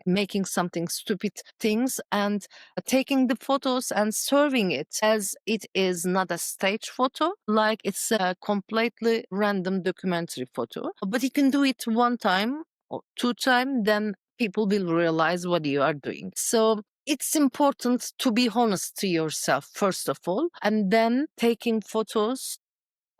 making something stupid things and taking the photos and serving it as it is not a stage photo, like it's a completely random documentary photo. But you can do it one time or two time, then people will realize what you are doing. So it's important to be honest to yourself, first of all, and then taking photos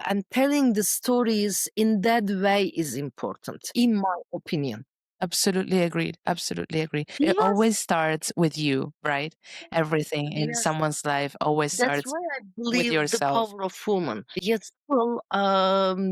and telling the stories in that way is important, in my opinion. absolutely agreed. Absolutely agree. It Yes, always starts with you, right? Everything in yes. someone's life always That's starts why I with believe the yourself. power of woman. Yes, people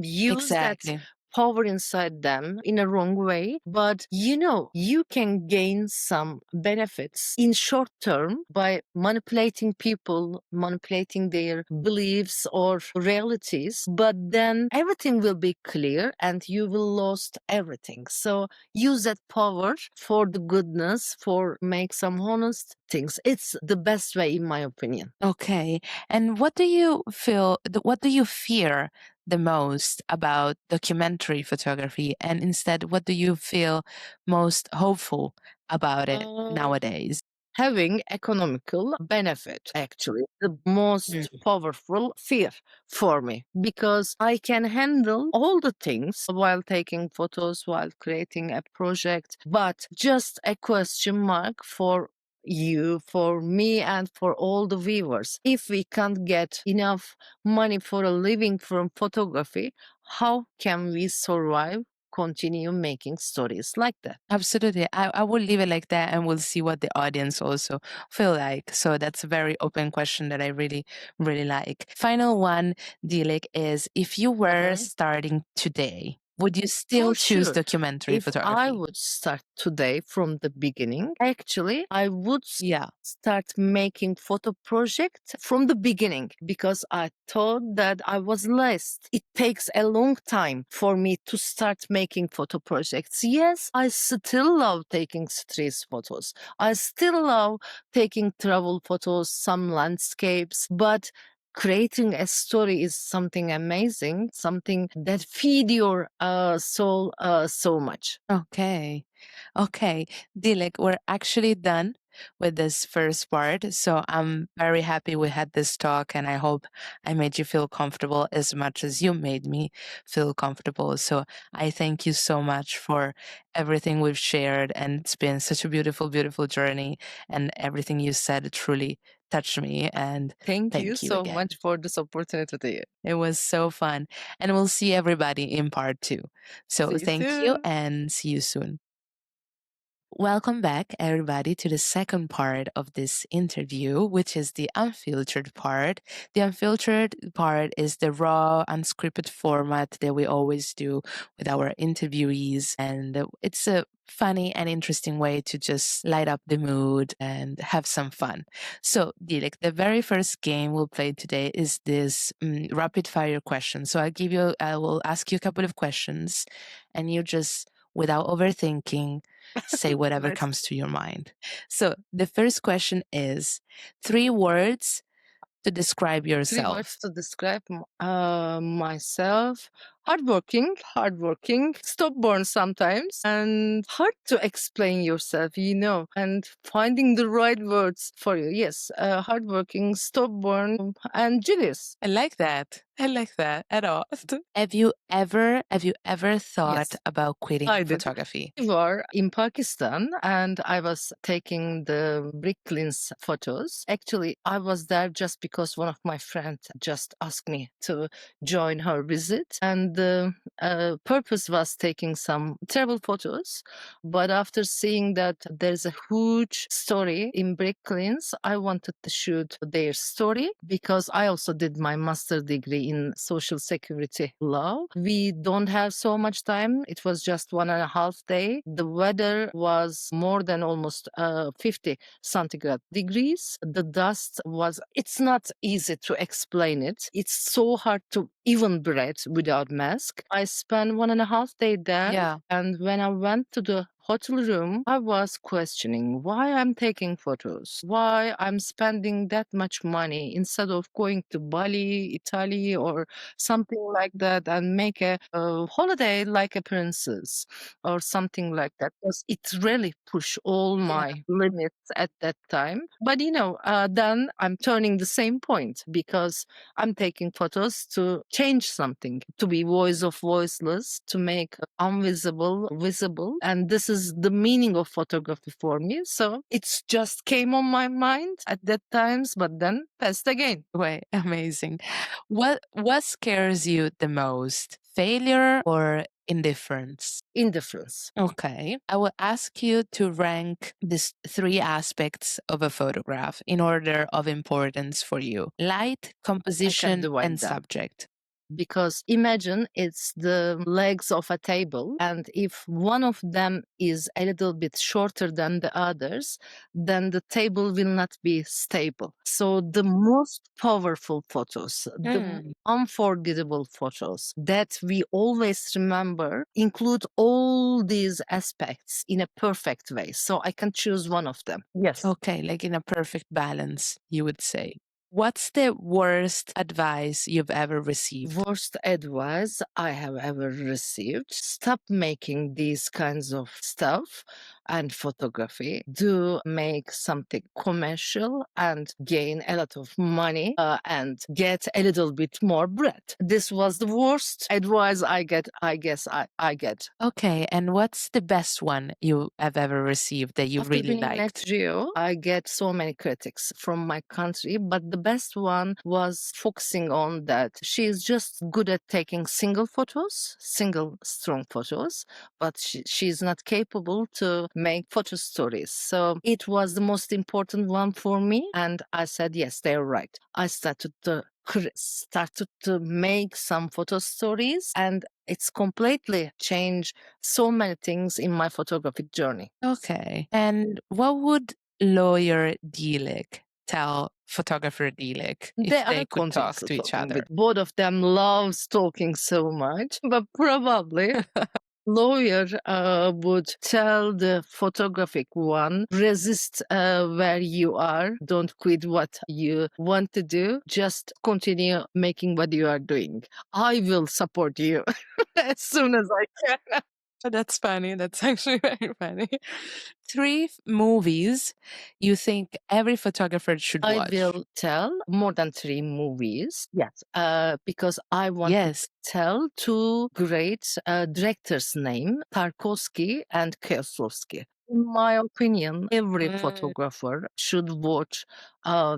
use that Exactly. power inside them in a wrong way, but you can gain some benefits in short term by manipulating people, manipulating their beliefs or realities, but then everything will be clear and you will lost everything. So use that power for the goodness, for make some honest things. It's the best way in my opinion. Okay. And what do you feel, what do you fear the most about documentary photography? And instead, what do you feel most hopeful about it Uh, nowadays? Having economical benefit actually the Mm. most powerful fear for me because I can handle all the things while taking photos, while creating a project, but just a question mark for you, for me, and for all the viewers. If we can't get enough money for a living from photography, how can we survive, continue making stories like that? Absolutely. I will leave it like that and we'll see what the audience also feel like. So that's a very open question that I really, really like. Final one, Dilek, is if you were Mhm. starting today, would you For still choose sure. documentary If I photography? would start today from the beginning, actually, I would Yeah. start making photo project from the beginning because I thought that I was last. It takes a long time for me to start making photo projects. Yes, I still love taking street photos. I still love taking travel photos, some landscapes, but creating a story is something amazing, something that feed your soul so much. Okay. Okay. Dilek, we're actually done with this first part. So I'm very happy we had this talk and I hope I made you feel comfortable as much as you made me feel comfortable. So I thank you so much for everything we've shared. And it's been such a beautiful, beautiful journey. And everything you said truly touched me. And Thank you thank you so again. much for this opportunity. It was so fun. And we'll see everybody in part two. See So you thank you soon. and see you soon. Welcome back, everybody, to the second part of this interview, which is the unfiltered part. The unfiltered part is the raw, unscripted format that we always do with our interviewees. And it's a funny and interesting way to just light up the mood and have some fun. So, Dilek, the very first game we'll play today is this rapid fire question. So I will ask you a couple of questions and you just, without overthinking, say whatever Let's comes to your mind. So the first question is 3 words to describe three words yourself. to describe myself. Hardworking, stubborn sometimes, and hard to explain yourself, and finding the right words for you. Yes, hardworking, stubborn, and jealous. I like that. I like that at all. Have you ever thought Yes. about quitting I did. photography? We were in Pakistan and I was taking the brick cleans photos. Actually, I was there just because one of my friends just asked me to join her visit. And the purpose was taking some travel photos. But after seeing that there's a huge story in Brooklyn's, I wanted to shoot their story because I also did my master degree in social security law. We don't have so much time. It was just 1.5 day. The weather was more than almost 50 centigrade degrees. The dust was, it's not easy to explain it. It's so hard to even breathe without mask. I spent 1.5 day there. Yeah. And when I went to the hotel room, I was questioning why I'm taking photos, why I'm spending that much money instead of going to Bali, Italy, or something like that and make a holiday like a princess or something like that. Because it really pushed all Yeah. my limits at that time. But then I'm turning the same point because I'm taking photos to change something, to be voice of voiceless, to make invisible visible. And this is the meaning of photography for me. So it's just came on my mind at that times, but then passed again. Way amazing. What scares you the most? Failure or indifference? Indifference. Okay. I will ask you to rank these three aspects of a photograph in order of importance for you: light, I can composition, divide and them. subject. Because imagine it's the legs of a table, and if one of them is a little bit shorter than the others, then the table will not be stable. So the most powerful photos, the unforgettable photos that we always remember include all these aspects in a perfect way. So I can choose one of them. Yes. Okay, like in a perfect balance, you would say. What's the worst advice you've ever received? Worst advice I have ever received: stop making these kinds of stuff and photography. Do make something commercial and gain a lot of money and get a little bit more bread. This was the worst advice I guess I get. Okay, and what's the best one you have ever received that you After really being in Net liked? Geo, I get so many critics from my country, but the best one was focusing on that she is just good at taking single photos, single strong photos, but she's not capable to make photo stories. So it was the most important one for me, and I said, yes, they're right. I started to make some photo stories, and it's completely changed so many things in my photographic journey. Okay. And what would lawyer Dilek tell photographer Dilek They if are they could talk continuously to each talking other? with both of them loves talking so much, but probably lawyer would tell the photographic one, resist where you are, don't quit what you want to do, just continue making what you are doing. I will support you as soon as I can. Oh, that's funny. That's actually very funny. Three movies you think every photographer should I watch. will tell more than 3 movies. Yes. Because I want to Yes. tell two great directors' name, Tarkovsky and Kieslowski. In my opinion, every photographer should watch all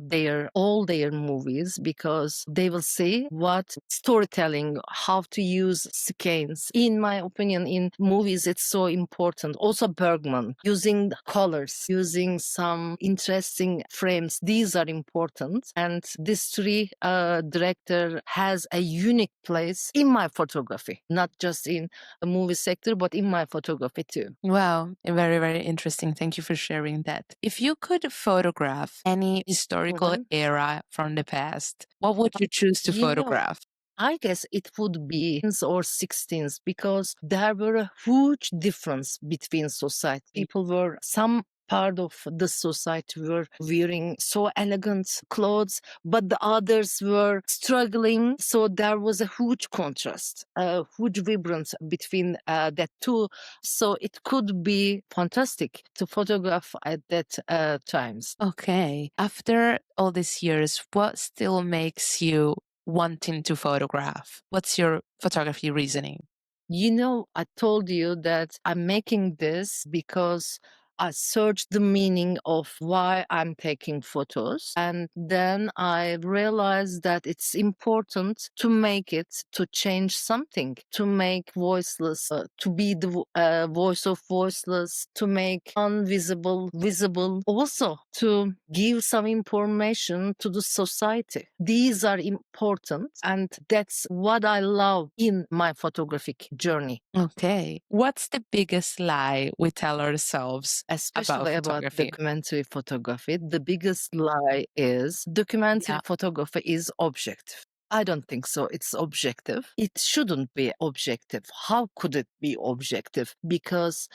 their movies because they will see what storytelling, how to use scenes. In my opinion, in movies, it's so important. Also, Bergman using colors, using some interesting frames. These are important, and this three director has a unique place in my photography, not just in a movie sector, but in my photography too. Wow, very, very interesting. Thank you for sharing that. If you could photograph any historical era from the past, what would you choose to You know, photograph? I guess it would be 10s or 16s because there were a huge difference between society. People were some part of the society were wearing so elegant clothes, but the others were struggling. So there was a huge contrast, a huge vibrance between that two. So it could be fantastic to photograph at that times. Okay. After all these years, what still makes you wanting to photograph? What's your photography reasoning? I told you that I'm making this because I searched the meaning of why I'm taking photos. And then I realized that it's important to make it, to change something, to make voiceless, to be the voice of voiceless, to make invisible visible, also to give some information to the society. These are important, and that's what I love in my photographic journey. Okay. What's the biggest lie we tell ourselves about Especially about photography? documentary photography, the biggest lie is documentary Yeah. photography is objective. I don't think so. It's objective. It shouldn't be objective. How could it be objective? Because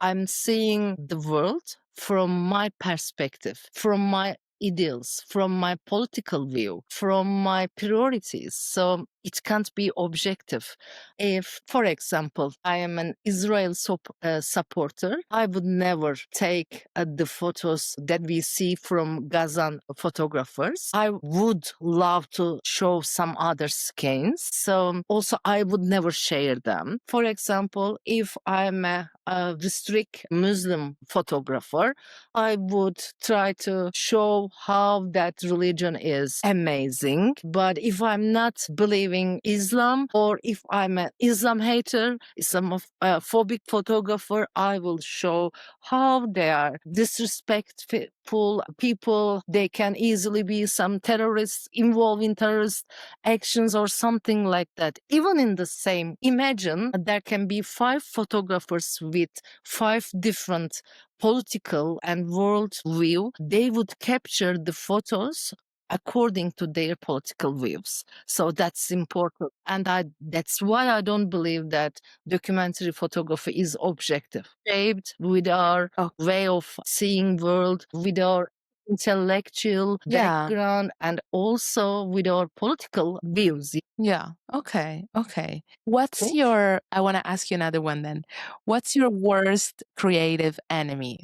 I'm seeing the world from my perspective, from my ideals, from my political view, from my priorities. So it can't be objective. If, for example, I am an Israel supporter, I would never take the photos that we see from Gazan photographers. I would love to show some other skins. So also, I would never share them. For example, if I'm a strict Muslim photographer, I would try to show how that religion is amazing. But if I'm not believing Islam, or if I'm an Islam hater, Islamophobic photographer, I will show how they are disrespectful people. They can easily be some terrorists involved in terrorist actions or something like that. Even in the same, imagine there can be 5 photographers with 5 different political and world view. They would capture the photos according to their political views. So that's important. And that's why I don't believe that documentary photography is objective. Shaped with our way of seeing world, with our intellectual Yeah. background, and also with our political views. Yeah. Okay. Okay. What's your, I want to ask you another one then. What's your worst creative enemy?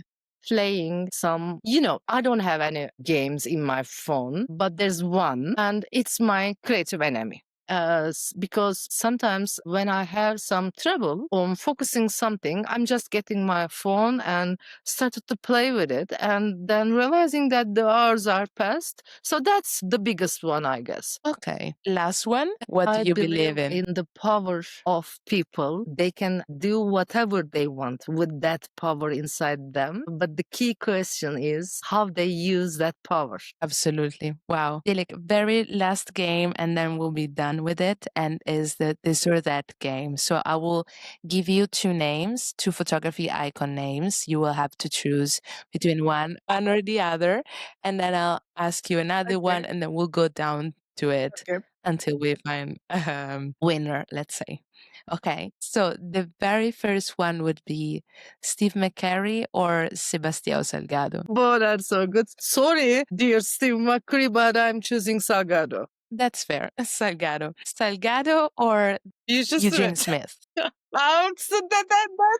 Playing some, I don't have any games in my phone, but there's one, and it's my creative enemy. Because sometimes when I have some trouble on focusing something, I'm just getting my phone and started to play with it, and then realizing that the hours are past. So that's the biggest one, I guess. Okay. Last one. What do I you believe believe in? in the power of people. They can do whatever they want with that power inside them. But the key question is how they use that power. Absolutely. Wow. Dilek, very last game, and then we'll be done with it, and is the this or that game. So I will give you 2 names, 2 photography icon names. You will have to choose between one or the other, and then I'll ask you another one, and then we'll go down to it Okay. until we find a winner, let's say. Okay, so the very first one would be Steve McCurry or Sebastião Salgado. Both are so good. Sorry, dear Steve McCurry, but I'm choosing Salgado. That's fair. Salgado. Salgado or You just Eugene Smith? That's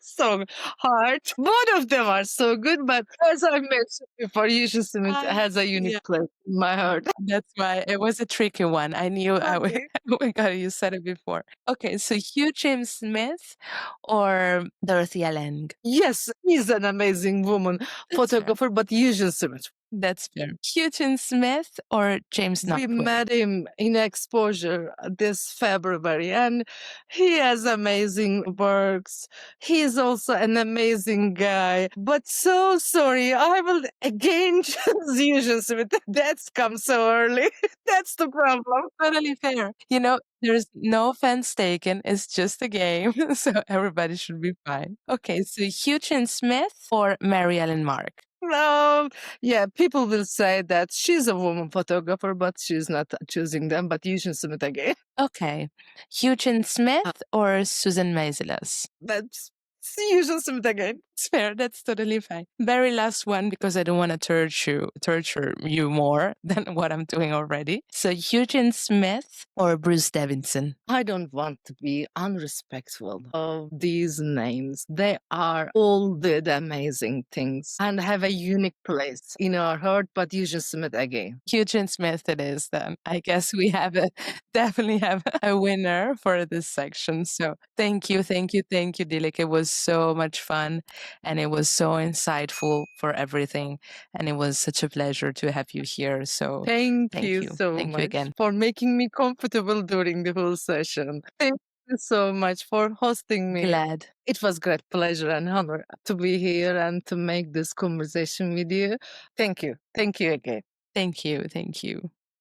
so hard. Both of them are so good, but as I mentioned before, Yusha Smith has a unique Yeah. place in my heart. That's why it was a tricky one. I knew I would. Okay. Oh my God, you said it before. Okay, so Eugene Smith or Dorothea Lange? Yes, he's an amazing woman That's fair. photographer, but Yusha Smith. That's fair. Eugene Smith or James We Knopfler? met him in exposure this February, and he has amazing works. He's also an amazing guy. But so sorry, I will again choose Eugene Smith. That's come so early. That's the problem. Totally fair. You know, there's no offense taken. It's just a game. So everybody should be fine. Okay, so Eugene Smith or Mary Ellen Mark? No, yeah, people will say that she's a woman photographer, but she's not choosing them. But Eugene Smith again. Okay. Eugene Smith or Susan Meiselas? That's Eugene Smith again. It's fair. That's totally fine. Very last one, because I don't want to torture you more than what I'm doing already. So Eugene Smith or Bruce Davidson? I don't want to be unrespectful of these names. They are all did amazing things and have a unique place in our heart, but Eugene Smith again. Eugene Smith it is then. I guess we definitely have a winner for this section. So thank you, Dilek. It was so much fun. and it was so insightful for everything. And it was such a pleasure to have you here. So Thank thank you you. so Thank you much again. for making me comfortable during the whole session. Thank you so much for hosting me. Glad. It was great pleasure and honor to be here and to make this conversation with you. Thank you. Thank you again. Thank you. Thank you.